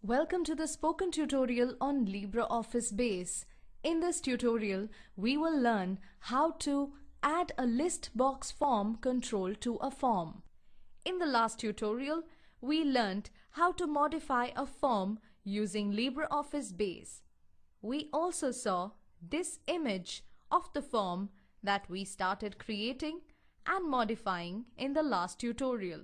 Welcome to the spoken tutorial on LibreOffice Base. In this tutorial, we will learn how to add a list box form control to a form. In the last tutorial, we learned how to modify a form using LibreOffice Base. We also saw this image of the form that we started creating and modifying in the last tutorial.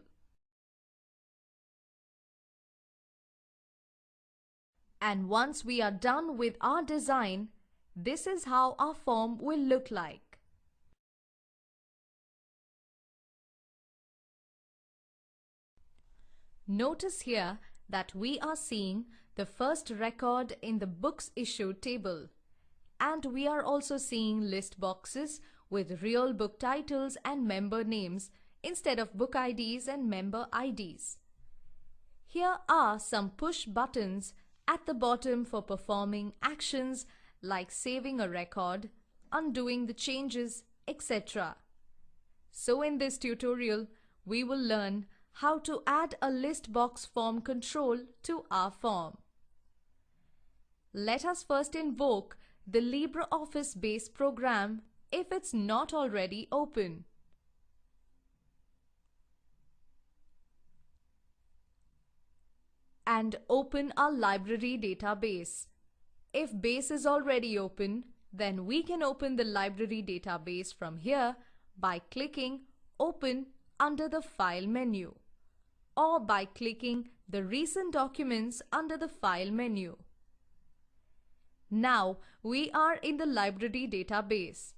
And once we are done with our design, this is how our form will look like. Notice here that we are seeing the first record in the books issued table. And we are also seeing list boxes with real book titles and member names instead of book IDs and member IDs. Here are some push buttons at the bottom for performing actions like saving a record, undoing the changes, etc. So in this tutorial, we will learn how to add a list box form control to our form. Let us first invoke the LibreOffice Base program if it's not already open. And open our library database. If Base is already open, then we can open the library database from here by clicking Open under the File menu, or by clicking the Recent Documents under the File menu. Now we are in the library database.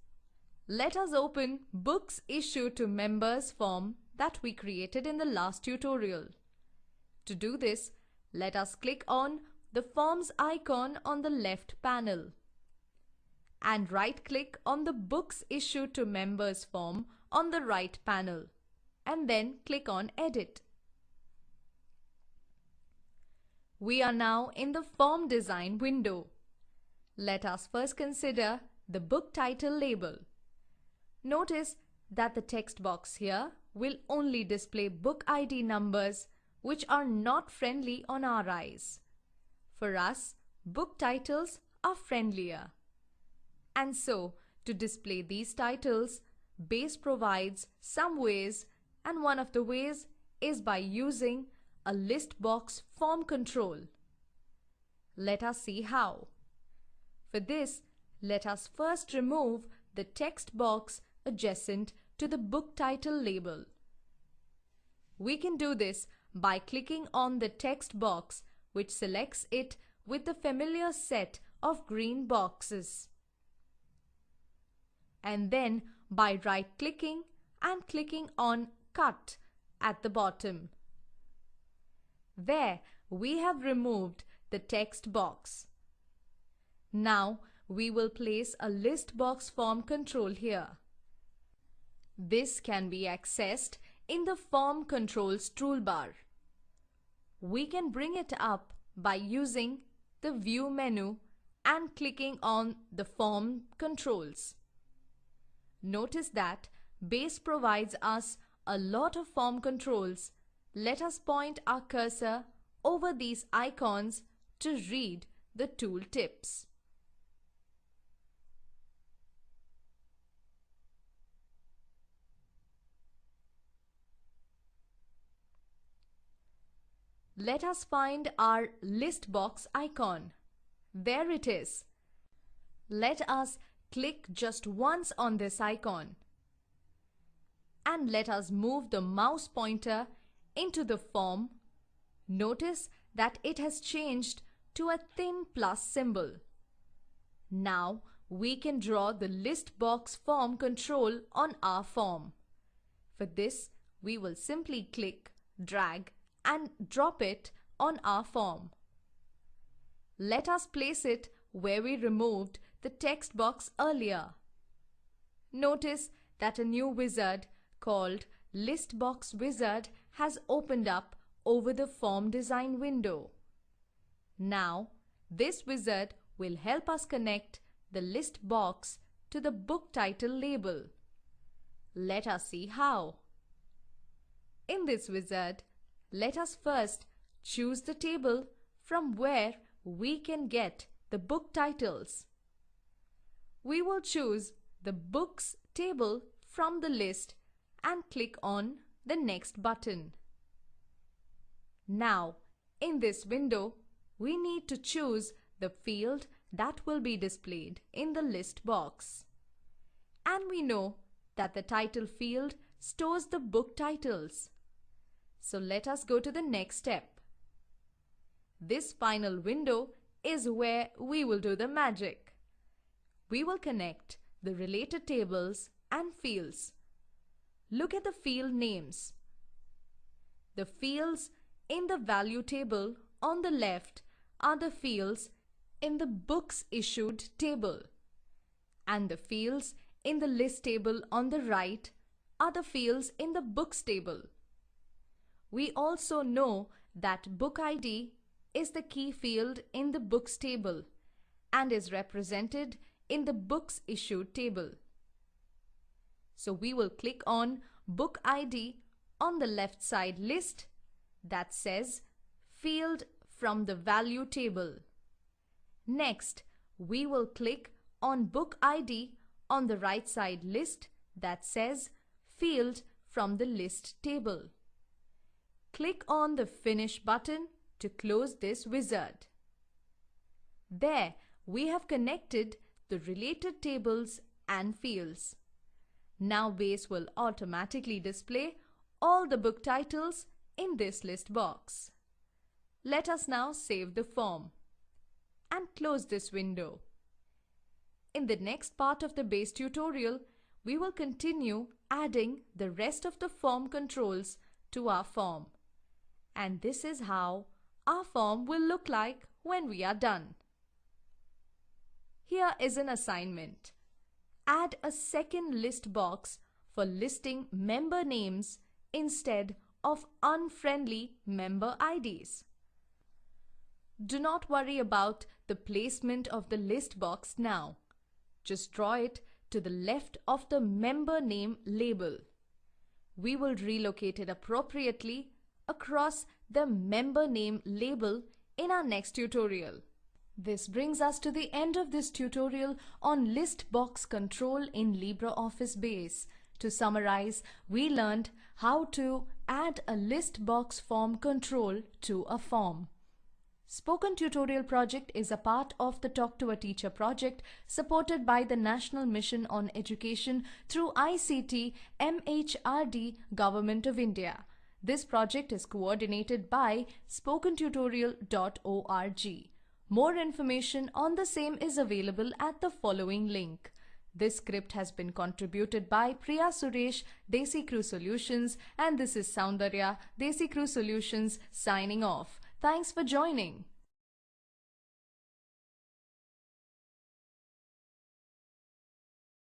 Let us open Books Issued to Members form that we created in the last tutorial. To do this, let us click on the Forms icon on the left panel and right-click on the Books Issued to Members form on the right panel and then click on Edit. We are now in the Form Design window. Let us first consider the book title label. Notice that the text box here will only display book ID numbers which are not friendly on our eyes. For us, book titles are friendlier. And so, to display these titles, Base provides some ways, and one of the ways is by using a list box form control. Let us see how. For this, let us first remove the text box adjacent to the book title label. We can do this by clicking on the text box, which selects it with the familiar set of green boxes. And then by right-clicking and clicking on Cut at the bottom. There, we have removed the text box. Now, we will place a list box form control here. This can be accessed in the Form Controls toolbar. We can bring it up by using the View menu and clicking on the Form Controls. Notice that Base provides us a lot of form controls. Let us point our cursor over these icons to read the tool tips. Let us find our list box icon. There it is. Let us click just once on this icon. And let us move the mouse pointer into the form. Notice that it has changed to a thin plus symbol. Now we can draw the list box form control on our form. For this, we will simply click, drag, and drop it on our form. Let us place it where we removed the text box earlier. Notice that a new wizard called List Box Wizard has opened up over the form design window. Now, this wizard will help us connect the list box to the book title label. Let us see how. In this wizard, let us first choose the table from where we can get the book titles. We will choose the Books table from the list and click on the Next button. Now, in this window, we need to choose the field that will be displayed in the list box. And we know that the title field stores the book titles. So let us go to the next step. This final window is where we will do the magic. We will connect the related tables and fields. Look at the field names. The fields in the value table on the left are the fields in the books issued table, and the fields in the list table on the right are the fields in the books table. We also know that book ID is the key field in the books table and is represented in the books issued table. So we will click on book ID on the left side list that says field from the value table. Next, we will click on book ID on the right side list that says field from the list table. Click on the Finish button to close this wizard. There, we have connected the related tables and fields. Now Base will automatically display all the book titles in this list box. Let us now save the form and close this window. In the next part of the Base tutorial, we will continue adding the rest of the form controls to our form. And this is how our form will look like when we are done. Here is an assignment. Add a second list box for listing member names instead of unfriendly member IDs. Do not worry about the placement of the list box now. Just draw it to the left of the member name label. We will relocate it appropriately across the member name label in our next tutorial. This brings us to the end of this tutorial on list box control in LibreOffice Base. To summarize, we learned how to add a list box form control to a form. Spoken Tutorial project is a part of the Talk to a Teacher project supported by the National Mission on Education through ICT MHRD Government of India. This project is coordinated by spokentutorial.org. More information on the same is available at the following link. This script has been contributed by Priya Suresh, Desi Crew Solutions, and this is Soundarya, Desi Crew Solutions, signing off. Thanks for joining.